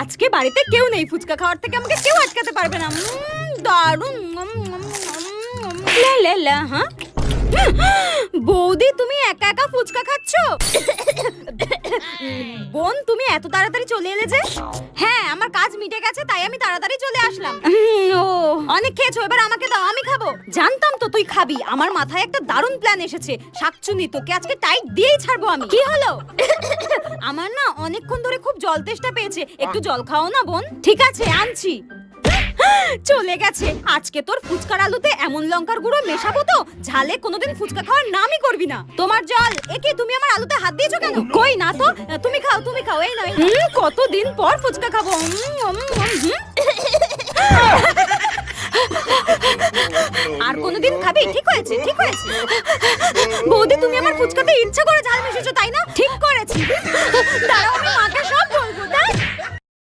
আজকে বাড়িতে কেউ নেই, ফুচকা খাওয়ার থেকে আমাকে কেউ আটকাতে পারবে না। দারুণ। লা লা লা। হ্যাঁ বৌদি, তুমি একা একা ফুচকা খাচ্ছ? বোন, তুমি এত তাড়াতাড়ি চলে এলে যে? হ্যাঁ, আমার কাজ মিটে গেছে, তাই আমি তাড়াতাড়ি চলে আসলাম। ও, অনেক খেয়েছো, এবার আমাকে দাও, আমি খাবো। জানতাম তো তুই খাবি। আমার মাথায় একটা দারুণ প্ল্যান এসেছে। শাকচুনি, তোকে আজকে টাইট দিয়েই ছাড়বো আমি। কি হলো? আমার না অনেকক্ষণ ধরে খুব জল তেষ্টা পেয়েছে, একটু জল খাও না বোন। ঠিক আছে, আনছি। চলে গেছে। আজকে তোর ফুচকার আলুতে এমন লঙ্কার গুঁড়ো মেশাবো তো ঝালে কোনোদিন ফুচকা খাওয়ার নামই করবি না। তোমার জল। একে, তুমি আমার আলুতে হাত দিয়েছো কেন? কই না তো। তুমি খাও, তুমি খাও। এই নয়, কতদিন পর ফুচকা খাবো। আর কোনোদিন খাবি? ঠিক হয়েছে, ঠিক হয়েছে। বৌদি, তুমি আমার ফুচকাতে ইচ্ছা করে ঝাল মিশিয়েছো, তাই না? ঠিক করেছি। দাঁড়াও, আমি মাকে সব